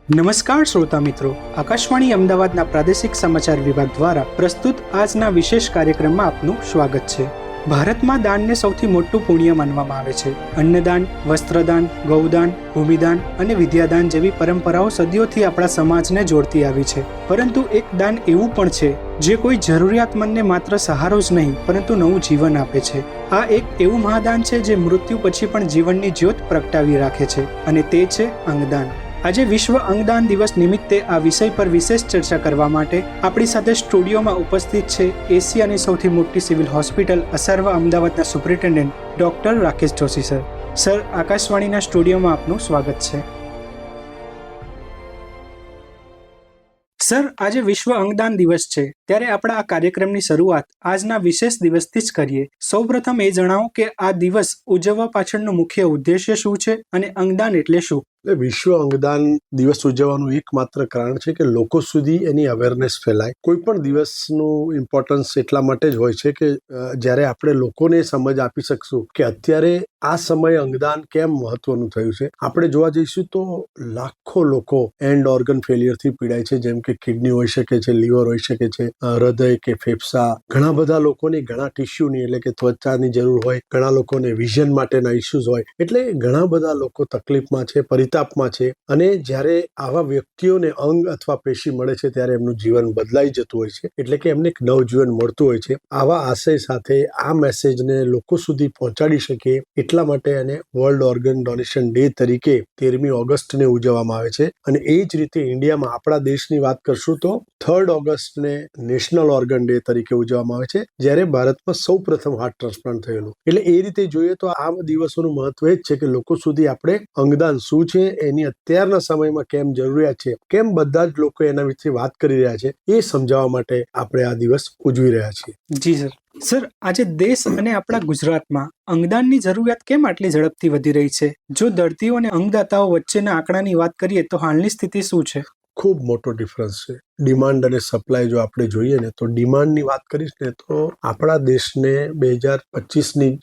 નમસ્કાર શ્રોતા મિત્રો, આકાશવાણી અમદાવાદના પ્રાદેશિક સમાચાર વિભાગ દ્વારા પ્રસ્તુત આજના વિશેષ કાર્યક્રમમાં આપનું સ્વાગત છે. ભારતમાં દાનને સૌથી મોટું પુણ્ય માનવામાં આવે છે. અન્નદાન, વસ્ત્રદાન, ગૌદાન, ભૂમિદાન અને વિદ્યાદાન જેવી પરંપરાઓ સદીઓથી આપણા સમાજને જોડતી આવી છે. પરંતુ એક દાન એવું પણ છે જે કોઈ જરૂરિયાતમંદને માત્ર સહારો જ નહીં પરંતુ નવું જીવન આપે છે. આ એક એવું મહાદાન છે જે મૃત્યુ પછી પણ જીવનની જ્યોત પ્રગટાવી રાખે છે અને તે છે અંગદાન. આજે વિશ્વ અંગદાન દિવસ નિમિત્તે આ વિષય પર વિશેષ ચર્ચા કરવા માટે આપણી સાથે સ્ટુડિયોમાં ઉપસ્થિત છે એશિયાની સૌથી મોટી સિવિલ હોસ્પિટલ અસરવા અમદાવાદના superintendent doctor Rakesh Joshi sir. Sir, આકાશવાણીના સ્ટુડિયોમાં આપનું સ્વાગત છે. સર, આજે વિશ્વ અંગદાન દિવસ છે, ત્યારે આપણે આ કાર્યક્રમની શરૂઆત આજના વિશેષ દિવસથી જ કરીએ. સૌપ્રથમ એ જણાવો કે આ દિવસ ઉજવવા પાછળનો મુખ્ય ઉદ્દેશ્ય શું છે અને અંગદાન એટલે શું? વિશ્વ અંગદાન દિવસ ઉજવવાનું એકમાત્ર કારણ છે કે લોકો સુધી એની અવેરનેસ ફેલાય. કોઈ પણ દિવસનું ઇમ્પોર્ટન્સ એટલા માટે જ હોય છે કે જ્યારે આપણે લોકોને સમજ આપી શકશું કે અત્યારે આ સમયે અંગદાન કેમ મહત્વનું થયું છે. આપણે જોવા જઈશું તો લાખો લોકો એન્ડ ઓર્ગન ફેલિયરથી પીડાય છે, જેમ કે કિડની હોઈ શકે છે, લીવર હોઈ શકે છે, હૃદય કે ફેફસા. ઘણા બધા લોકોને ઘણા ટિશ્યુની એટલે કે ત્વચાની જરૂર હોય, ઘણા લોકોને વિઝન માટેના ઇસ્યુઝ હોય, એટલે ઘણા બધા લોકો તકલીફમાં છે, તાપમાં છે. અને જ્યારે આવા વ્યક્તિઓને અંગ અથવા પેશી મળે છે ત્યારે એમનું જીવન બદલાઈ જતું હોય છે, એટલે કે એમને એક નવજીવન મળતું હોય છે. આવા આશય સાથે આ મેસેજને લોકો સુધી પહોંચાડી શકે એટલા માટે એને વર્લ્ડ ઓર્ગન ડોનેશન ડે તરીકે 13મી ઓગસ્ટને ઉજવવામાં આવે છે. અને એ જ રીતે ઇન્ડિયામાં આપણા દેશની વાત કરશું તો 3rd ઓગસ્ટને નેશનલ ઓર્ગન ડે તરીકે ઉજવવામાં આવે છે, જ્યારે ભારતમાં સૌ પ્રથમ હાર્ટ ટ્રાન્સપ્લાન્ટ થયેલું. એટલે એ રીતે જોઈએ તો આ દિવસોનું મહત્વ એ જ છે કે લોકો સુધી આપણે અંગદાન શું છે, એની અત્યારના સમયમાં કેમ જરૂરિયાત છે, કેમ બધા જ લોકો એના વિશે વાત કરી રહ્યા છે, એ સમજાવવા માટે આપણે આ દિવસ ઉજવી રહ્યા છીએ. જી સર. સર, આજે દેશ અને આપણા ગુજરાતમાં અંગદાનની જરૂરિયાત કેમ આટલી ઝડપથી વધી રહી છે? જો દર્દીઓ અને અંગદાતાઓ વચ્ચેના આંકડાની વાત કરીએ તો હાલની સ્થિતિ શું છે? ખૂબ મોટો ડિફરન્સ છે. ડિમાન્ડ અને સપ્લાય જો આપણે જોઈએ ને તો ડિમાન્ડની વાત કરીશ ને તો આપણા દેશને 2025ની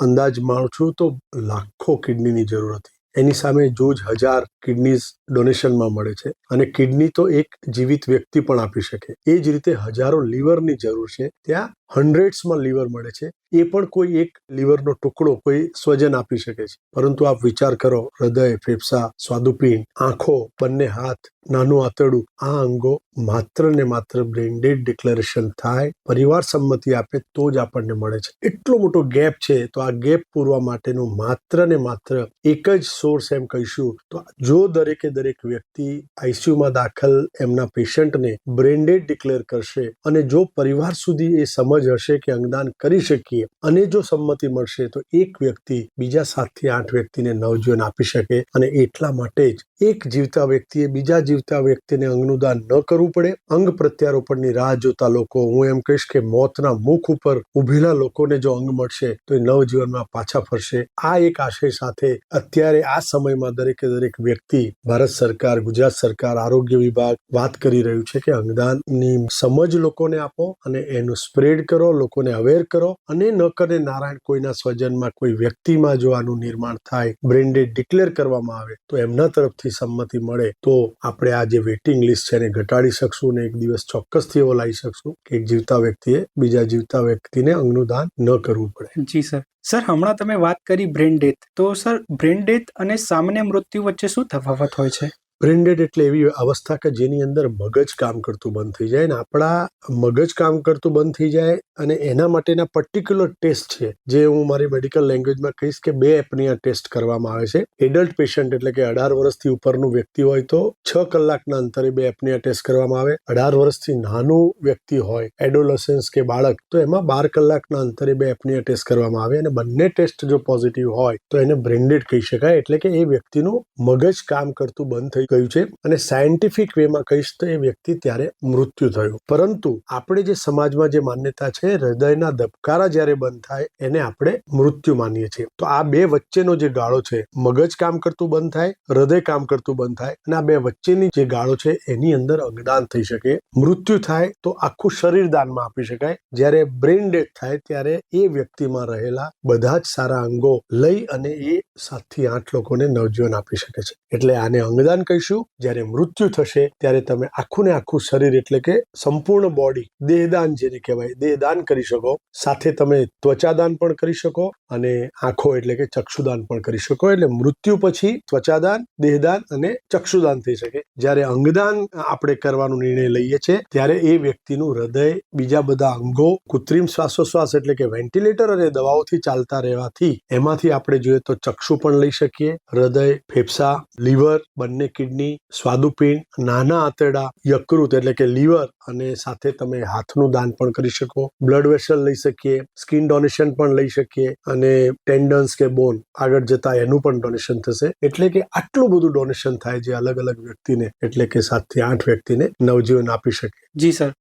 અંદાજ માનું છું તો લાખો કિડનીની જરૂર હતી. એની સામે જો જ 1000 કિડનીઝ ડોનેશનમાં મળે છે, અને કિડની તો એક જીવિત વ્યક્તિ પણ આપી શકે. એ જ રીતે હજારો લીવરની જરૂર છે, ત્યાં હન્ડ્રેડ્સમાં લીવર મળે છે. એ પણ કોઈ એક લીવરનો ટુકડો કોઈ સ્વજન આપી શકે છે. પરંતુ આપ વિચાર કરો, હૃદય, ફેફસા, સ્વાદુપિંડ, આંખો, બંને હાથ, નાનું આંતરડું, આ અંગો માત્ર ને માત્ર બ્રેઇન-ડેડ ડિક્લેરેશન થાય, પરિવાર સંમતિ આપે તો જ આપણને મળે છે. એટલો મોટો ગેપ છે. તો આ ગેપ પૂરવા માટેનું માત્ર ને માત્ર એક જ સોર્સ એમ કહીશું તો જો દરેકે દરેક વ્યક્તિ આઈસીયુમાં દાખલ એમના પેશન્ટને બ્રેઇન-ડેડ ડિક્લેર કરશે, અને જો પરિવાર સુધી એ સમજ હશે કે અંગદાન કરી શકીએ, અને જો સંમતિ મળશે તો એક વ્યક્તિ બીજા 7 થી 8 વ્યક્તિને નવજીવન આપી શકે. અને એટલા માટે જ એક જીવતા વ્યક્તિએ બીજા જીવતા વ્યક્તિને અંગનું દાન ન કરવું પડે. અંગ પ્રત્યારોપણની રાહ જોતા લોકો, હું એમ કહીશ કે મોતના મુખ ઉપર ઉભેલા લોકોને જો અંગ મળશે તો એ નવજીવનમાં પાછા ફરશે. આ એક આશય સાથે અત્યારે આ સમયમાં દરેકે દરેક વ્યક્તિ, ભારત સરકાર, ગુજરાત સરકાર, આરોગ્ય વિભાગ વાત કરી રહ્યું છે કે અંગદાનની સમજ લોકોને આપો અને એનું સ્પ્રેડ કરો, લોકોને અવેર કરો. અને ન કરે નારાયણ કોઈના સ્વજનમાં, કોઈ વ્યક્તિમાં જો આનું નિર્માણ થાય, બ્રેઇન-ડેડ ડિક્લેર કરવામાં આવે તો એમના તરફથી સંમતિ મળે તો આપણે આ જે વેઇટિંગ લિસ્ટ છે એને ઘટાડી શકશું, અને એક દિવસ ચોક્કસથી એવો લાવી શકશું કે એક જીવતા વ્યક્તિએ બીજા જીવતા વ્યક્તિને અંગનું દાન ન કરવું પડે. જી સર. સર, હમણાં તમે વાત કરી બ્રેઇન ડેથ, તો સર બ્રેઇન ડેથ અને સામાન્ય મૃત્યુ વચ્ચે શું તફાવત હોય છે? બ્રેઇન-ડેડ એટલે એવી અવસ્થા કે જેની અંદર મગજ કામ કરતું બંધ થઈ જાય, ને આપણા મગજ કામ કરતું બંધ થઈ જાય. અને એના માટેના પર્ટિક્યુલર ટેસ્ટ છે, જે હું મારી મેડિકલ લેંગ્વેજમાં કહીશ કે 2 એપનિયા ટેસ્ટ કરવામાં આવે છે. એડલ્ટ પેશન્ટ એટલે કે 18 વર્ષથી ઉપરનું વ્યક્તિ હોય તો 6 કલાકના અંતરે 2 એપનિયા ટેસ્ટ કરવામાં આવે. 18 વર્ષથી નાનું વ્યક્તિ હોય, એડોલસન્સ કે બાળક, તો એમાં 12 કલાકના અંતરે 2 એપનિયા ટેસ્ટ કરવામાં આવે. અને બંને ટેસ્ટ જો પોઝિટિવ હોય તો એને બ્રેઇન-ડેડ કહી શકાય, એટલે કે એ વ્યક્તિનું મગજ કામ કરતું બંધ થઈ ગયું છે. અને સાયન્ટિફિક વેમાં કહીશ તો એ વ્યક્તિ ત્યારે મૃત્યુ થયું. પરંતુ આપણે જે સમાજમાં જે માન્યતા છે, હૃદયના ધબકારા જ્યારે બંધ થાય એને આપણે મૃત્યુ માનીએ છીએ. તો આ બે વચ્ચેનો જે ગાળો છે, મગજ કામ કરતું બંધ થાય, હૃદય કામ કરતું બંધ થાય, અને આ બે વચ્ચેની જે ગાળો છે એની અંદર અંગદાન થઈ શકે. મૃત્યુ થાય તો આખું શરીર દાનમાં આપી શકાય. જ્યારે બ્રેઇન ડેથ થાય ત્યારે એ વ્યક્તિમાં રહેલા બધા જ સારા અંગો લઈ અને એ 7 થી 8 લોકોને નવજીવન આપી શકે છે. એટલે આને અંગદાન કહી કહીશું જ્યારે મૃત્યુ થશે ત્યારે તમે આખું ને આખું શરીર એટલે કે સંપૂર્ણ બોડી દેહદાન જેને કહેવાય દેહદાન કરી શકો. સાથે તમે ત્વચાદાન પણ કરી શકો અને આંખો એટલે કે ચક્ષુદાન પણ કરી શકો. એટલે મૃત્યુ પછી ત્વચાદાન, દેહદાન અને ચક્ષુદાન થઈ શકે. જ્યારે અંગદાન આપણે કરવાનો નિર્ણય લઈએ છીએ ત્યારે એ વ્યક્તિનું હૃદય, બીજા બધા અંગો, કૃત્રિમ શ્વાસોશ્વાસ એટલે કે વેન્ટિલેટર અને દવાઓથી ચાલતા રહેવાથી એમાંથી આપણે જોઈએ તો ચક્ષુ પણ લઈ શકીએ, હૃદય, ફેફસા, લીવર, બંને કિડની, સ્વાદુપિંડ, નાના આંતરડા, યકૃત એટલે કે લીવર અને સાથે તમે હાથનું દાન પણ કરી શકો, બ્લડ વેસલ લઈ શકીએ, સ્કિન ડોનેશન પણ લઈ શકીએ અને ટેન્ડન્સ કે બોન આગળ જતા એનું પણ ડોનેશન થશે. એટલે કે આટલું બધું ડોનેશન થાય જે અલગ અલગ વ્યક્તિને એટલે કે 7 થી 8 વ્યક્તિને નવજીવન આપી શકે. જી સર.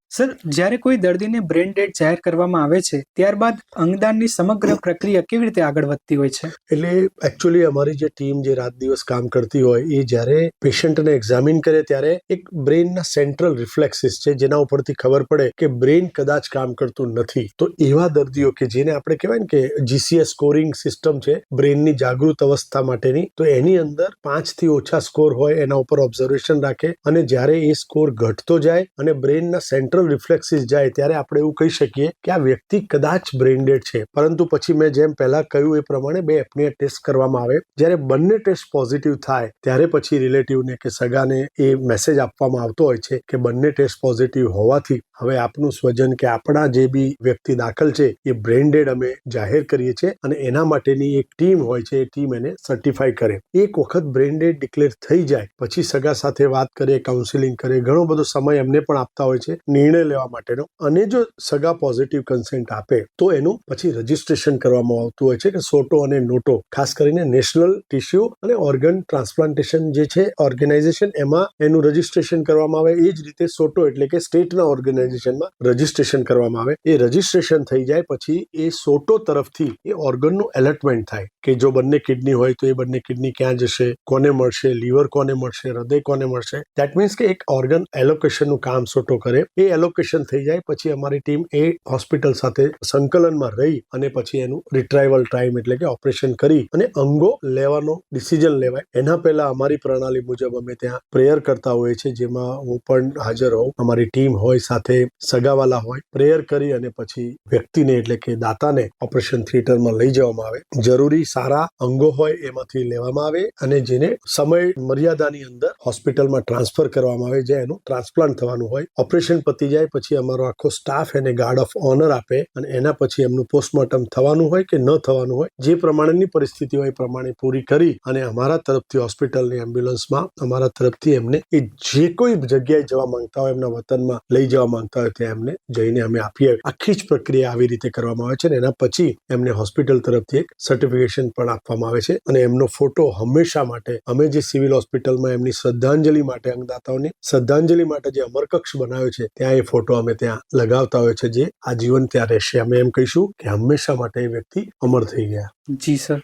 જ્યારે કોઈ દર્દીને બ્રેન ડેડ જાહેર કરવામાં આવે છે ત્યારબાદ અંગદાનની સમગ્ર પ્રક્રિયા કેવી રીતે આગળ વધતી હોય છે? એટલે એકચ્યુઅલી અમારી જે ટીમ જે રાત દિવસ કામ કરતી હોય એ જ્યારે પેશન્ટને એક્ઝામિન કરે ત્યારે એક બ્રેનના સેન્ટ્રલ રિફ્લેક્સિસ છે જેના ઉપરથી ખબર પડે કે બ્રેન કદાચ કામ કરતું નથી. તો એવા દર્દીઓ કે જેને આપણે કહેવાય ને કે GCS સ્કોરિંગ સિસ્ટમ છે બ્રેનની જાગૃત અવસ્થા માટેની, તો એની અંદર 5 થી ઓછા સ્કોર હોય એના ઉપર ઓબ્ઝર્વેશન રાખે અને જ્યારે એ સ્કોર ઘટતો જાય અને બ્રેનના સેન્ટ્રલ રિફ્લેક્સિસ જાય ત્યારે આપણે એવું કહી શકીએ કે આ વ્યક્તિ કદાચ બ્રેન ડેડ છે. પરંતુ પછી મેં જેમ પહેલા કહ્યું એ પ્રમાણે 2 એપનિયા ટેસ્ટ કરવામાં આવે. જ્યારે બંને ટેસ્ટ પોઝિટિવ થાય ત્યારે પછી રિલેટિવને કે સગાને એ મેસેજ આપવામાં આવતો હોય છે કે બંને ટેસ્ટ પોઝિટિવ હોવાથી હવે આપનું સ્વજન કે આપણા જે બી વ્યક્તિ દાખલ છે એ બ્રેન ડેડ અમે જાહેર કરીએ છીએ અને એના માટેની એક ટીમ હોય છે એ ટીમ એને સર્ટિફાઈ કરે. એક વખત બ્રેન ડેડ ડિક્લેર થઈ જાય પછી સગા સાથે વાત કરે, કાઉન્સિલિંગ કરે, ઘણો બધો સમય એમને પણ આપતા હોય છે નિર્ણય લેવા માટેનો. અને જો સગા પોઝિટિવ કન્સેન્ટ આપે તો એનું પછી રજીસ્ટ્રેશન કરવામાં આવતું હોય છે કે સોટો અને નોટો, ખાસ કરીને નેશનલ ટિશ્યુ અને ઓર્ગન ટ્રાન્સપ્લાન્ટેશન જે છે ઓર્ગેનાઇઝેશન એમાં એનું રજીસ્ટ્રેશન કરવામાં આવે. એ જ રીતે સોટો એટલે કે સ્ટેટના ઓર્ગેનાઇઝેશનમાં રજીસ્ટ્રેશન કરવામાં આવે. એ રજીસ્ટ્રેશન થઈ જાય પછી એ સોટો તરફથી એ ઓર્ગનનું એલોટમેન્ટ થાય કે જો બંને કિડની હોય તો એ બંને કિડની ક્યાં જશે, કોને મળશે, લીવર કોને મળશે, હૃદય કોને મળશે. દેટ મીન્સ કે એક ઓર્ગન એલોકેશનનું કામ સોટો કરે. એ એલોકેશન થઈ જાય પછી અમારી ટીમ એ હોસ્પિટલ સાથે સંકલનમાં રહી અને પછી એનું રિટ્રાઈવલ ટાઈમ એટલે કે ઓપરેશન કરી અને અંગો લેવાનો ડિસિઝન લેવાય. એના પહેલા અમારી પ્રણાલી મુજબ અમે ત્યાં પ્રેયર કરતા હોઈએ છીએ જેમાં હું પણ હાજર હોઉં, અમારી ટીમ હોય, સાથે સગાવાલા હોય. પ્રેયર કરી અને પછી વ્યક્તિને એટલે કે દાતાને ઓપરેશન થિયેટરમાં લઈ જવામાં આવે. જરૂરી સારા અંગો હોય એમાંથી લેવામાં આવે અને જેને સમય મર્યાદાની અંદર હોસ્પિટલમાં ટ્રાન્સફર કરવામાં આવે જ્યાં એનું ટ્રાન્સપ્લાન્ટ થવાનું હોય. ઓપરેશન પતી જાય પછી અમારો આખો સ્ટાફ એને ગાર્ડ ઓફ ઓનર આપે અને એના પછી એમનું પોસ્ટમોર્ટમ થવાનું હોય કે ન થવાનું હોય જે પ્રમાણેની પરિસ્થિતિ હોય એ પ્રમાણે પૂરી કરી અને અમારા તરફથી હોસ્પિટલની એમ્બ્યુલન્સમાં અમારા તરફથી એમને એ જે કોઈ જગ્યાએ જવા માંગતા હોય એમના વતનમાં લઈ જવા માંગતા હોય ત્યાં એમને જઈને અમે આપીએ. આખી જ પ્રક્રિયા આવી રીતે કરવામાં આવે છે અને એના પછી એમને હોસ્પિટલ તરફથી એક સર્ટિફિકેશન પણ આપવામાં આવે છે અને એમનો ફોટો હંમેશા માટે અમે જે સિવિલ હોસ્પિટલમાં એમની શ્રદ્ધાંજલિ માટે અંગદાતાઓની શ્રદ્ધાંજલિ માટે જે અમરકક્ષ બનાવ્યો છે ત્યાં એ ફોટો અમે ત્યાં લગાવતા હોય છે જે આજીવન ત્યાં રહેશે. અમે એમ કહીશું કે હંમેશા માટે એ વ્યક્તિ અમર થઈ ગયા. જી સર.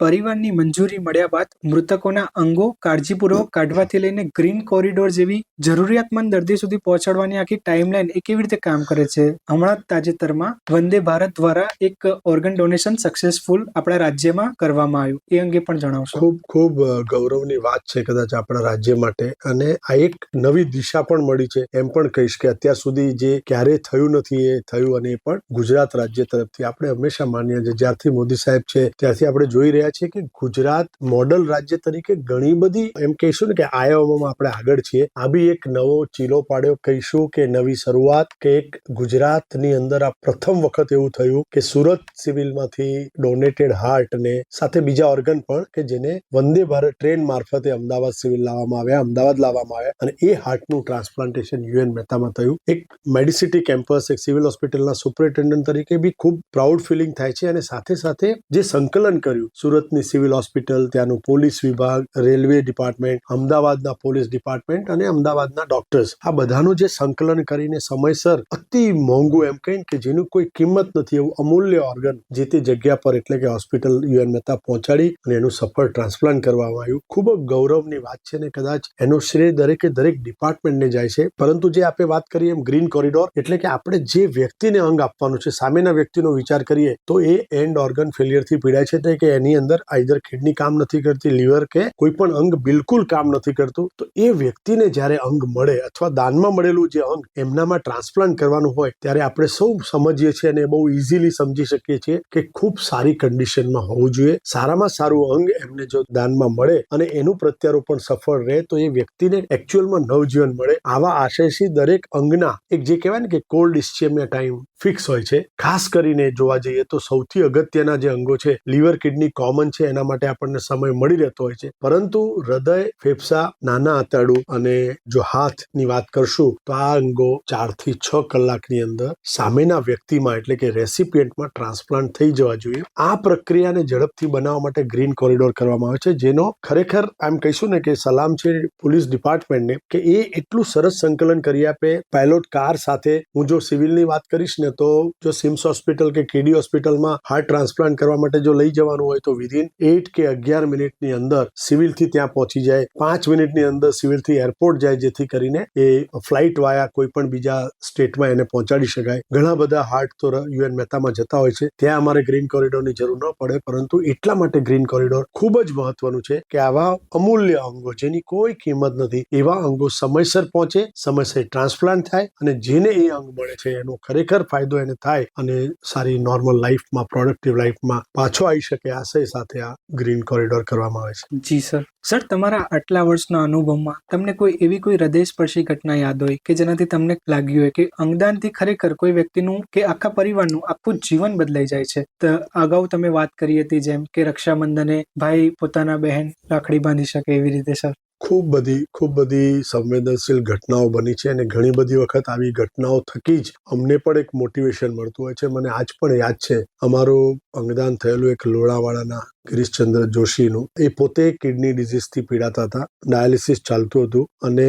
પરિવારની મંજૂરી મળ્યા બાદ મૃતકોના અંગો કાળજીપૂર્વક કાઢવાથી લઈને ગ્રીન કોરિડોર જેવી જરૂરિયાતમંદ દર્દી સુધી પહોંચાડવાની આખી ટાઈમલાઈન એ કેવી રીતે કામ કરે છે? હમણાં તાજેતરમાં વંદે ભારત દ્વારા એક ઓર્ગન ડોનેશન સક્સેસફુલ આપણા રાજ્યમાં કરવામાં આવ્યું, એ અંગે પણ જણાવશો? ખૂબ ખૂબ ગૌરવની વાત છે કદાચ આપણા રાજ્ય માટે અને આ એક નવી દિશા પણ મળી છે એમ પણ કહીશ કે અત્યાર સુધી જે ક્યારેય થયું નથી એ થયું અને એ પણ ગુજરાત રાજ્ય તરફથી. આપણે હંમેશા માનીએ છીએ જ્યારથી મોદી સાહેબ છે ત્યારથી આપણે જોઈ રહ્યા છીએ કે ગુજરાત મોડલ રાજ્ય તરીકે ઘણી બધી એમ કહીશું ને કે આયામોમાં આપણે આગળ છીએ. આ બી એક નવો ચીલો પાડ્યો કહીશું કે નવી શરૂઆત કે એક ગુજરાતની અંદર આ પ્રથમ વખત એવું થયું કે સુરત સિવિલમાંથી ડોનેટેડ હાર્ટ અને સાથે બીજા ઓર્ગન પણ કે જેને વંદે ભારત ટ્રેન મારફતે અમદાવાદ સિવિલ લાવવામાં આવ્યા, અમદાવાદ લાવવામાં આવ્યા અને એ હાર્ટનું ટ્રાન્સપ્લાન્ટેશન UN મહેતામાં થયું. એક મેડિસિટી કેમ્પસ એક સિવિલ હોસ્પિટલના સુપરિન્ટેન્ડન્ટ તરીકે બી ખૂબ પ્રાઉડ ફિલિંગ થાય છે અને સાથે સાથે જે સંકલન કર્યું સુરતની સિવિલ હોસ્પિટલ, ત્યાંનું પોલીસ વિભાગ, રેલવે ડિપાર્ટમેન્ટ, અમદાવાદના પોલીસ ડિપાર્ટમેન્ટ અને અમદાવાદના ડોક્ટર્સ, આ બધાનું જે સંકલન કરીને સમયસર અતિ મોંઘું એમ કહીને કે જેનું કોઈ કિંમત નથી એવું અમૂલ્ય ઓર્ગન જે તે જગ્યા પર એટલે કે હોસ્પિટલ UN મહેતા પહોંચાડી અને એનું સફળ ટ્રાન્સપ્લાન્ટ કરવામાં આવ્યું. ખૂબ જ ગૌરવની વાત છે ને કદાચ એનો શ્રેય દરેકે દરેક ડિપાર્ટમેન્ટને જાય છે. પરંતુ જે આપણે વાત કરીએ એમ ગ્રીન કોરિડોર એટલે કે આપણે જે વ્યક્તિને અંગ આપવાનું છે સામેના વ્યક્તિનો વિચાર કરીએ તો એ એન્ડ ઓર્ગન ફેલિયરથી પીડાય છે કે એની અંદર આઈધર કિડની કામ નથી કરતી, લીવર કે કોઈ પણ અંગ બિલકુલ કામ નથી કરતું, તો એ વ્યક્તિને જ્યારે અંગ મળે અથવા દાનમાં મળેલું જે અંગ એમનામાં ટ્રાન્સપ્લાન્ટ કરવાનું હોય ત્યારે આપણે સૌ સમજીએ છીએ અને બહુ ઇઝીલી સમજી શકીએ છીએ કે ખૂબ સારી કન્ડિશનમાં હોવું જોઈએ. સારામાં સારું અંગ એમને જો દાનમાં મળે અને એનું પ્રત્યારોપણ સફળ રહે તો એ વ્યક્તિને એકચ્યુઅલમાં નવજીવન મળે. આવા આશયથી દરેક અંગના એક જે કહેવાય ને કે કોલ્ડ ઇસ્ચિયમના ટાઈમ ફિક્સ હોય છે. ખાસ કરીને જોવા જઈએ તો સૌથી અગત્યના જે અંગો છે, લીવર, કિડની કોમન છે, એના માટે આપણને સમય મળી રહેતો હોય છે, પરંતુ હૃદય, ફેફસા, નાના આંતરડું અને જો હાથની વાત કરશું તો આ અંગો 4 થી 6 કલાકની અંદર સામેના વ્યક્તિમાં એટલે કે રેસિપિયન્ટમાં ટ્રાન્સપ્લાન્ટ થઈ જવા જોઈએ. આ પ્રક્રિયાને ઝડપથી બનાવવા માટે ગ્રીન કોરિડોર કરવામાં આવે છે, જેનો ખરેખર આમ કહીશું ને કે સલામ છે પોલીસ ડિપાર્ટમેન્ટને કે એ એટલું સરસ સંકલન કરી આપે. પાયલોટ કાર સાથે હું જો સિવિલની વાત કરીશ ને તો જો સિમ્સ હોસ્પિટલ કે કેડી હોસ્પિટલમાં હાર્ટ ટ્રાન્સપ્લાન્ટ કરવા માટે જો લઈ જવાનું હોય તો વિધિન 8 કે 11 મિનિટની અંદર સિવિલથી ત્યાં પહોંચી જાય, 5 મિનિટની અંદર સિવિલથી એરપોર્ટ જાય, જેથી કરીને એ ફ્લાઇટ વાયા કોઈ પણ બીજા સ્ટેટમાં એને પહોંચાડી શકાય. ઘણા બધા હાર્ટ તો યુએન મહેતામાં જતા હોય છે, ત્યાં અમારે ગ્રીન કોરિડોરની જરૂર ન પડે, પરંતુ એટલા માટે ગ્રીન કોરિડોર ખૂબ જ મહત્વનું છે કે આવા અમૂલ્ય અંગો જેની કોઈ કિંમત નથી એવા અંગો સમયસર પહોંચે, સમયસર ટ્રાન્સપ્લાન્ટ થાય અને જેને એ અંગ મળે છે એનો ખરેખર ફાયદો એને થાય અને સારી નોર્મલ લાઈફમાં, પ્રોડક્ટિવ લાઈફમાં પાછો આવી શકે. આશય સાથે આ ગ્રીન કોરિડોર કરવામાં આવે છે. જી સર. સર, તમારા આટલા વર્ષના અનુભવમાં તમને કોઈ હૃદયસ્પર્શી ઘટના યાદ હોય કે જેનાથી તમને લાગ્યું હોય કે અંગદાનથી ખરેખર કોઈ વ્યક્તિનું કે આખા પરિવારનું આખું જીવન બદલાઈ જાય છે? તો અગાઉ તમે વાત કરી હતી જેમ કે રક્ષાબંધને ભાઈ પોતાના બહેન રાખડી બાંધી શકે એવી રીતે સર. ખૂબ બધી સંવેદનશીલ ઘટનાઓ બની છે અને ઘણી બધી વખત આવી ઘટનાઓ થકી જ અમને પણ એક મોટિવેશન મળતું હોય છે. મને આજ પણ યાદ છે અમારું અંગદાન થયેલું એક લોણાવાડાના ગિરીશચંદ્ર જોશીનું. એ પોતે કિડની ડિઝીઝથી પીડાતા હતા, ડાયાલિસિસ ચાલતું હતું અને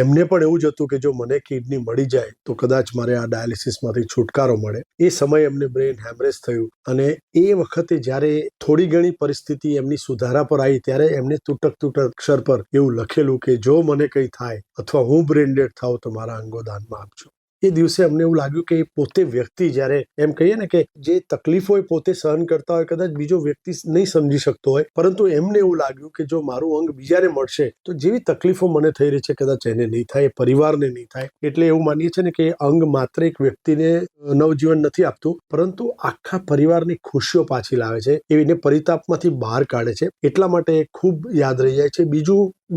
એમને પણ એવું જ હતું કે જો મને કિડની મળી જાય તો કદાચ મારે આ ડાયાલિસિસમાંથી છુટકારો મળે. એ સમયે એમને બ્રેન હેમરેજ થયું અને એ વખતે જ્યારે થોડી ઘણી પરિસ્થિતિ એમની સુધારા પર આવી ત્યારે એમને તૂટક અક્ષર પર એવું લખેલું કે જો મને કંઈ થાય અથવા હું બ્રેન ડેડ થાઉં તો મારા અંગો દાનમાં આપજો. એ દિવસે અમને એવું લાગ્યું કે પોતે વ્યક્તિ જ્યારે એમ કહીએ ને કે જે તકલીફો એ પોતે સહન કરતા હોય કદાચ બીજો વ્યક્તિ નહીં સમજી શકતો હોય, પરંતુ એમને એવું લાગ્યું કે જો મારું અંગ બીજાને મળશે તો જેવી તકલીફો મને થઈ રહી છે કદાચ એને નહીં થાય, પરિવારને નહીં થાય. એટલે એવું માનીએ છીએ ને કે અંગ માત્ર એક વ્યક્તિને નવજીવન નથી આપતું, પરંતુ આખા પરિવારની ખુશીઓ પાછી લાવે છે, એને પરિતાપમાંથી બહાર કાઢે છે. એટલા માટે ખૂબ યાદ રહી જાય છે.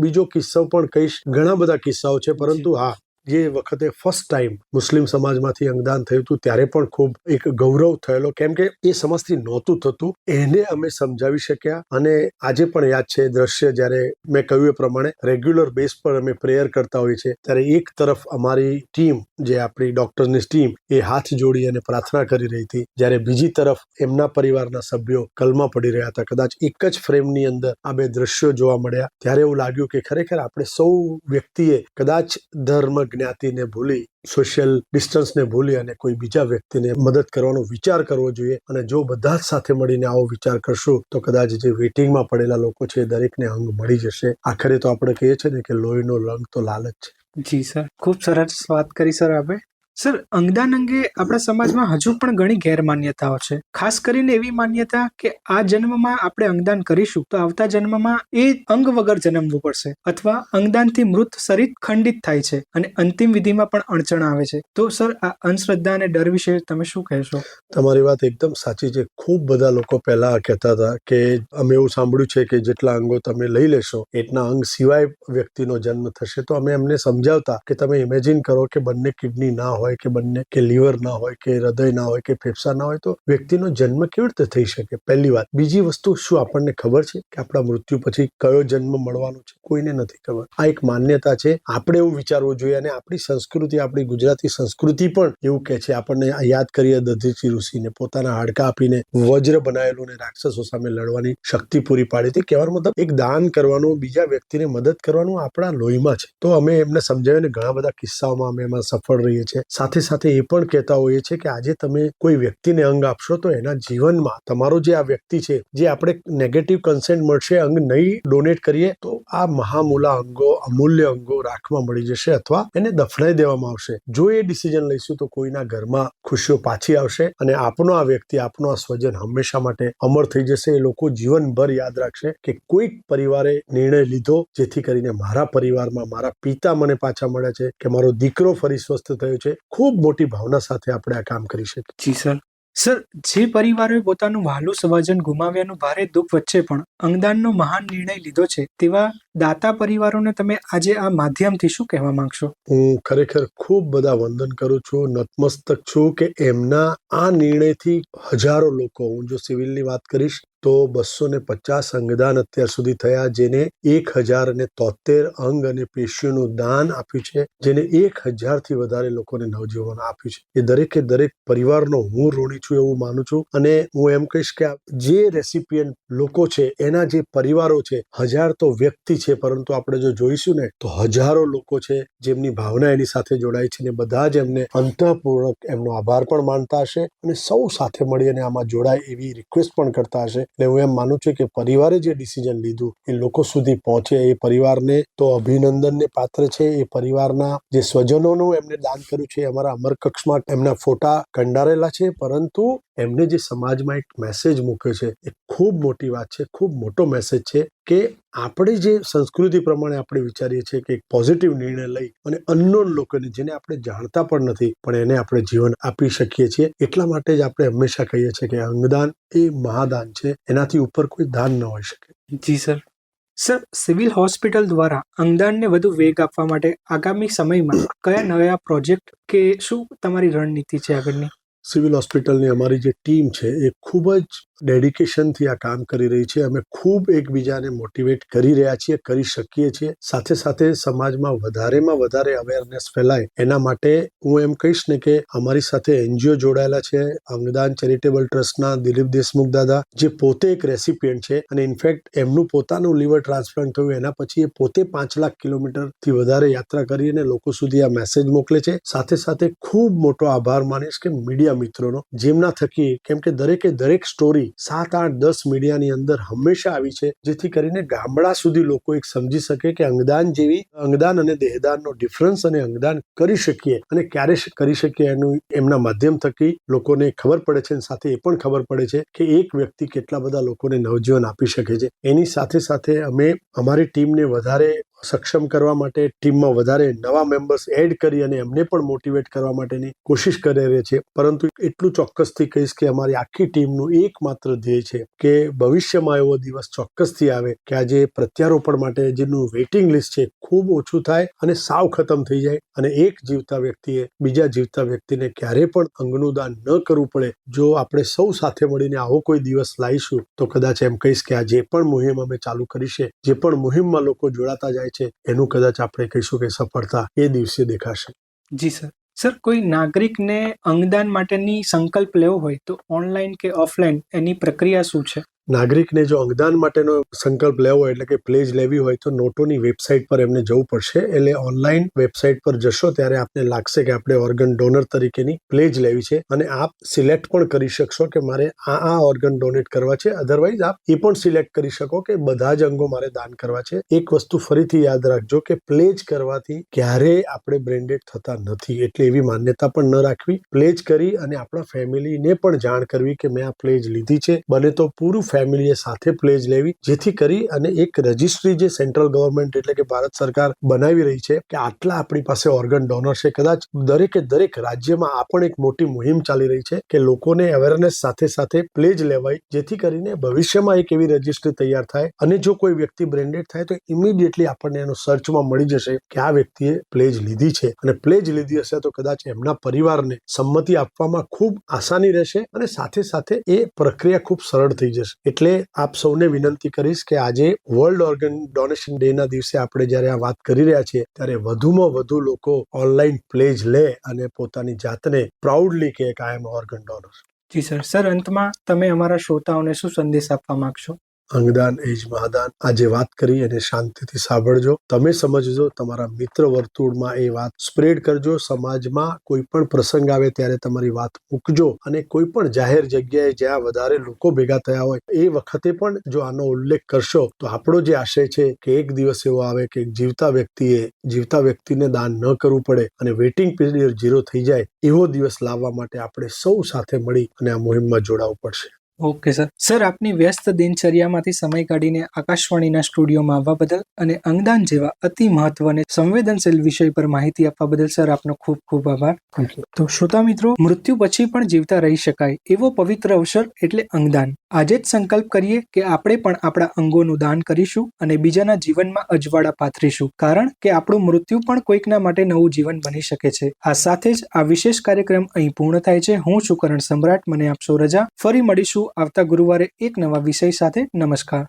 બીજો કિસ્સો પણ કહીશ, ઘણા બધા કિસ્સાઓ છે, પરંતુ હા, જે વખતે ફર્સ્ટ ટાઈમ મુસ્લિમ સમાજમાંથી અંગદાન થયું હતું ત્યારે પણ ખૂબ એક ગૌરવ થયેલો, કેમ કે એ સમજથી નહોતું થતું, એને અમે સમજાવી શક્યા. અને આજે પણ યાદ છે દ્રશ્ય, જ્યારે મેં કહ્યું એ પ્રમાણે રેગ્યુલર બેઝ પર અમે પ્રેયર કરતા હોઈએ છીએ ત્યારે એક તરફ અમારી ટીમ, જે આપણી ડોક્ટરની ટીમ, એ હાથ જોડી અને પ્રાર્થના કરી રહી હતી, જ્યારે બીજી તરફ એમના પરિવારના સભ્યો કલમા પડી રહ્યા હતા. કદાચ એક જ ફ્રેમની અંદર આ બે દ્રશ્યો જોવા મળ્યા ત્યારે એવું લાગ્યું કે ખરેખર આપણે સૌ વ્યક્તિએ કદાચ ધર્મ, જ્ઞાતિને ભૂલી, સોશિયલ ડિસ્ટન્સને ભૂલી અને કોઈ બીજા વ્યક્તિને મદદ કરવાનો વિચાર કરવો જોઈએ. અને જો બધા જ સાથે મળીને આવો વિચાર કરશું તો કદાચ જે વેઇટિંગમાં પડેલા લોકો છે દરેકને અંગ મળી જશે. આખરે તો આપણે કહીએ છીએ ને કે લોહીનો રંગ તો લાલ જ છે. જી સર, ખૂબ સરસ વાત કરી સર આપે. સર, અંગદાન અંગે આપણા સમાજમાં હજુ પણ ઘણી ગેરમાન્યતાઓ છે. ખાસ કરીને એવી માન્યતા કે આ જન્મમાં આપણે અંગદાન કરીશું તો આવતા જન્મમાં એ અંગ વગર જન્મવું પડશે, અથવા અંગદાનથી મૃત શરીર ખંડિત થાય છે અને અંતિમ વિધિમાં પણ અડચણ આવે છે. તો સર, આ અંધશ્રદ્ધા અને ડર વિશે તમે શું કહેશો? તમારી વાત એકદમ સાચી છે. ખૂબ બધા લોકો પહેલા કહેતા હતા કે અમે એવું સાંભળ્યું છે કે જેટલા અંગો તમે લઈ લેશો એટલા અંગ સિવાય વ્યક્તિનો જન્મ થશે. તો અમે એમને સમજાવતા કે તમે ઇમેજિન કરો કે બંને કિડની ના હોય કે બંને કે લીવર ના હોય કે હૃદય ના હોય કે ફેફસા ના હોય તો વ્યક્તિનો જન્મ કેવી રીતે થઈ શકે? પહેલી વાત. બીજી વસ્તુ, શું આપણને ખબર છે કે આપણા મૃત્યુ પછી કયો જન્મ મળવાનો છે? કોઈને નથી ખબર. આ એક માન્યતા છે. આપણે એવું વિચારવું જોઈએ અને આપણી સંસ્કૃતિ, આપણી ગુજરાતી સંસ્કૃતિ પણ એવું કહે છે. આપણને યાદ કરીએ દધીચી ઋષિને પોતાના હાડકા આપીને વજ્ર બનાવેલું ને રાક્ષસો સામે લડવાની શક્તિ પૂરી પાડી હતી. કહેવાનો મતલબ એક દાન કરવાનું, બીજા વ્યક્તિને મદદ કરવાનું આપણા લોહીમાં છે. તો અમે એમને સમજાવીને ઘણા બધા કિસ્સાઓમાં અમે એમાં સફળ રહીએ છીએ. સાથે સાથે એ પણ કહેતા હોઈએ છીએ કે આજે તમે કોઈ વ્યક્તિને અંગ આપશો તો એના જીવનમાં તમારો જે આ વ્યક્તિ છે, જે આપણે નેગેટિવ કન્સેન્ટ મળશે અંગ નહીં ડોનેટ કરીએ તો આ મહામૂલા અંગો, અમૂલ્ય અંગો રાખવા મળી જશે અથવા એને દફનાઈ દેવામાં આવશે. જો એ ડિસિઝન લઈશું તો કોઈના ઘરમાં ખુશીઓ પાછી આવશે અને આપનો આ વ્યક્તિ, આપનો આ સ્વજન હંમેશા માટે અમર થઈ જશે. એ લોકો જીવનભર યાદ રાખશે કે કોઈક પરિવારે નિર્ણય લીધો જેથી કરીને મારા પરિવારમાં મારા પિતા મને પાછા મળ્યા છે, કે મારો દીકરો ફરી સ્વસ્થ થયો છે. ખૂબ મોટી ભાવના સાથે આપણે આ કામ કરી શકીએ. જી સર, જે પરિવારોએ પોતાનું વહાલું સ્વજન ગુમાવ્યાનું ભારે દુઃખ વચ્ચે પણ અંગદાનનો મહાન નિર્ણય લીધો છે, તેવા દાતા પરિવારોને તમે આજે આ માધ્યમથી શું કહેવા માંગશો? હું ખરેખર ખૂબ બધા વંદન કરું છું, નતમસ્તક છું કે એમના આ નિર્ણયથી હજારો લોકો, હું જો સિવિલની વાત કરીશ તો 250 અંગદાન અત્યાર સુધી થયા, જેને 1073 અંગ અને પેશીઓનું દાન આપ્યું છે, જેને 1000થી વધારે લોકોને નવજીવન આપ્યું છે. એ દરેકે દરેક પરિવારનો હું ઋણી છું એવું માનું છું. અને હું એમ કહીશ કે જે રેસિપિયન્ટ લોકો છે એના જે પરિવારો છે, 1000 તો વ્યક્તિ છે, પરંતુ આપણે જો જોઈશું ને તો હજારો લોકો છે જેમની ભાવના એની સાથે જોડાય છે, ને બધા જ એમને અંતઃપૂર્વક એમનો આભાર પણ માનતા હશે અને સૌ સાથે મળી અને આમાં જોડાય એવી રિક્વેસ્ટ પણ કરતા હશે. એટલે હું એમ માનું છું કે પરિવારે જે ડિસિઝન લીધું એ લોકો સુધી પહોંચે, એ પરિવારને તો અભિનંદનને પાત્ર છે. એ પરિવારના જે સ્વજનોનું એમને દાન કર્યું છે, અમારા અમરકક્ષમાં એમના ફોટા કંડારેલા છે, પરંતુ એમને જે સમાજમાં એક મેસેજ મૂક્યો છે એ ખૂબ મોટી વાત છે, ખૂબ મોટો મેસેજ છે કે આપણે જે સંસ્કૃતિ પ્રમાણે આપણે વિચારીએ છીએ કે એક પોઝિટિવ નિર્ણય લઈ અને અનનોન લોકોને, જેને આપણે જાણતા પણ નથી, પણ એને આપણે જીવન આપી શકીએ છીએ. એટલા માટે જ આપણે હંમેશા કહીએ છીએ કે અંગદાન એ મહાદાન છે, એનાથી ઉપર કોઈ દાન ન હોઈ શકે. જી સર, સિવિલ હોસ્પિટલ દ્વારા અંગદાનને વધુ વેગ આપવા માટે આગામી સમયમાં કયા નવા પ્રોજેક્ટ કે શું તમારી રણનીતિ છે આગળની? સિવિલ હોસ્પિટલની અમારી જે ટીમ છે એ ખૂબ જ ડેડિકેશનથી આ કામ કરી રહી છે. અમે ખૂબ એકબીજાને મોટિવેટ કરી રહ્યા છીએ, કરી શકીએ છીએ. સાથે સાથે સમાજમાં વધારેમાં વધારે અવેરનેસ ફેલાય એના માટે હું એમ કહીશ ને કે અમારી સાથે એનજીઓ જોડાયેલા છે. અંગદાન ચેરિટેબલ ટ્રસ્ટના દિલીપ દેશમુખ દાદા, જે પોતે એક રેસિપિયન્ટ છે અને ઇનફેક્ટ એમનું પોતાનું લીવર ટ્રાન્સપ્લાન્ટ થયું એના પછી એ પોતે 5 લાખ કિલોમીટરથી વધારે યાત્રા કરીને લોકો સુધી આ મેસેજ મોકલે છે. સાથે સાથે ખૂબ મોટો આભાર માનીશ કે મીડિયા મિત્રોનો, જેમના થકી, કેમ કે દરેકે દરેક સ્ટોરી 7, 8, 10 મીડિયાની અંદર હંમેશા આવી છે, જેથી કરીને ગામડા સુધી લોકો એક સમજી શકે કે અંગદાન અને દેહદાનનો ડિફરન્સ અને અંગદાન કરી શકીએ અને ક્યારે કરી શકીએ એનું એમના માધ્યમ થકી લોકોને ખબર પડે છે. અને સાથે એ પણ ખબર પડે છે કે એક વ્યક્તિ કેટલા બધા લોકોને નવજીવન આપી શકે છે. એની સાથે સાથે અમે અમારી ટીમને વધારે સક્ષમ કરવા માટે ટીમમાં વધારે નવા મેમ્બર્સ એડ કરી અને એમને પણ મોટિવેટ કરવા માટેની કોશિશ કરી રહ્યા છે. પરંતુ એટલું ચોક્કસથી કહીશ કે અમારી આખી ટીમનું એકમાત્ર ધ્યેય છે કે ભવિષ્યમાં એવો દિવસ ચોક્કસથી આવે કે આજે પ્રત્યારોપણ માટે જેનું વેઇટિંગ લિસ્ટ છે ખૂબ ઓછું થાય અને સાવ ખતમ થઈ જાય અને એક જીવતા વ્યક્તિએ બીજા જીવતા વ્યક્તિને ક્યારે પણ અંગનું દાન ન કરવું પડે. જો આપણે સૌ સાથે મળીને આવો કોઈ દિવસ લાવીશું તો કદાચ એમ કહીશ કે આ જે પણ મુહિમ અમે ચાલુ કરી છે, જે પણ મુહિમમાં લોકો જોડાતા જાય છે, એનું કદાચ આપણે કહીશું કે સફળતા એ દિવસે દેખાશે. જી સર, કોઈ નાગરિકને અંગદાન માટેની સંકલ્પ લેવો હોય તો ઓનલાઈન કે ઓફલાઈન એની પ્રક્રિયા શું છે? નાગરિકને જો અંગદાન માટેનો સંકલ્પ લેવો હોય એટલે કે પ્લેજ લેવી હોય તો નોટોની વેબસાઇટ પર એમને જવું પડશે. એટલે ઓનલાઈન વેબસાઇટ પર જશો ત્યારે આપને લાગશે કે આપણે ઓર્ગન ડોનર તરીકેની પ્લેજ લેવી છે અને આપ સિલેક્ટ પણ કરી શકશો કે મારે આ ઓર્ગન ડોનેટ કરવા છે. અધરવાઇઝ આપ એ પણ સિલેક્ટ કરી શકો કે બધા જ અંગો મારે દાન કરવા છે. એક વસ્તુ ફરીથી યાદ રાખજો કે પ્લેજ કરવાથી ક્યારેય આપણે બ્રેન્ડેડ થતા નથી, એટલે એવી માન્યતા પણ ન રાખવી. પ્લેજ કરી અને આપણા ફેમિલીને પણ જાણ કરવી કે મેં આ પ્લેજ લીધી છે. બને તો પૂરું ફેમિલીએ સાથે પ્લેજ લેવી, જેથી કરી અને એક રજિસ્ટ્રી જે સેન્ટ્રલ ગવર્મેન્ટ એટલે કે ભારત સરકાર બનાવી રહી છે કે આટલા આપણી પાસે ઓર્ગન ડોનર છે. કદાચ દરેકે દરેક રાજ્યમાં આ પણ એક મોટી મુહિમ ચાલી રહી છે કે લોકોને અવેરનેસ સાથે સાથે પ્લેજ લેવાય, જેથી કરીને ભવિષ્યમાં એક એવી રજિસ્ટ્રી તૈયાર થાય અને જો કોઈ વ્યક્તિ બ્રેન્ડેડ થાય તો ઇમિડિયેટલી આપણને એનો સર્ચમાં મળી જશે કે આ વ્યક્તિએ પ્લેજ લીધી છે. અને પ્લેજ લીધી હશે તો કદાચ એમના પરિવારને સંમતિ આપવામાં ખૂબ આસાની રહેશે અને સાથે સાથે એ પ્રક્રિયા ખૂબ સરળ થઈ જશે. એટલે આપ સૌને વિનંતી કરીશ કે આજે વર્લ્ડ ઓર્ગન ડોનેશન ડે ના દિવસે આપણે જ્યારે આ વાત કરી રહ્યા છીએ ત્યારે વધુમાં વધુ લોકો ઓનલાઈન પ્લેજ લે અને પોતાની જાતને પ્રાઉડલી કહે કે આઈ એમ ઓર્ગન ડોનર. જી સર, અંતમાં તમે અમારા શ્રોતાઓને શું સંદેશ આપવા માંગશો? અંગદાન એ જ મહાદાન. આ જે વાત કરી એને શાંતિથી સાંભળજો, તમે સમજજો, તમારા મિત્ર વર્તુળમાં એ વાત સ્પ્રેડ કરજો. સમાજમાં કોઈ પણ પ્રસંગ આવે ત્યારે તમારી વાત મૂકજો, અને કોઈ પણ જાહેર જગ્યાએ જ્યાં વધારે લોકો ભેગા થયા હોય એ વખતે પણ જો આનો ઉલ્લેખ કરશો તો આપણો જે આશય છે કે એક દિવસ એવો આવે કે જીવતા વ્યક્તિને દાન ન કરવું પડે અને વેઇટિંગ પીરિયડ 0 થઈ જાય, એવો દિવસ લાવવા માટે આપણે સૌ સાથે મળી અને આ મુહિમમાં જોડાવવું પડશે. ઓકે સર, આપની વ્યસ્ત દિનચર્યામાંથી સમય કાઢીને આકાશવાણીના સ્ટુડિયોમાં આવવા બદલ અને અંગદાન જેવા અતિ મહત્વ અને સંવેદનશીલ વિષય પર માહિતી આપવા બદલ સર આપનો ખૂબ ખૂબ આભાર. તો શ્રોતા મિત્રો, મૃત્યુ પછી પણ જીવતા રહી શકાય એવો પવિત્ર અવસર એટલે અંગદાન. આજે જ સંકલ્પ કરીએ કે આપણે પણ આપણા અંગોનું દાન કરીશું અને બીજાના જીવનમાં અજવાળા પાથરીશું, કારણ કે આપણું મૃત્યુ પણ કોઈકના માટે નવું જીવન બની શકે છે. આ સાથે જ આ વિશેષ કાર્યક્રમ અહીં પૂર્ણ થાય છે. હું છું કરણ સમ્રાટ, મને આપશો રજા. ફરી મળીશું આવતા ગુરુવારે એક નવા વિષય સાથે. નમસ્કાર.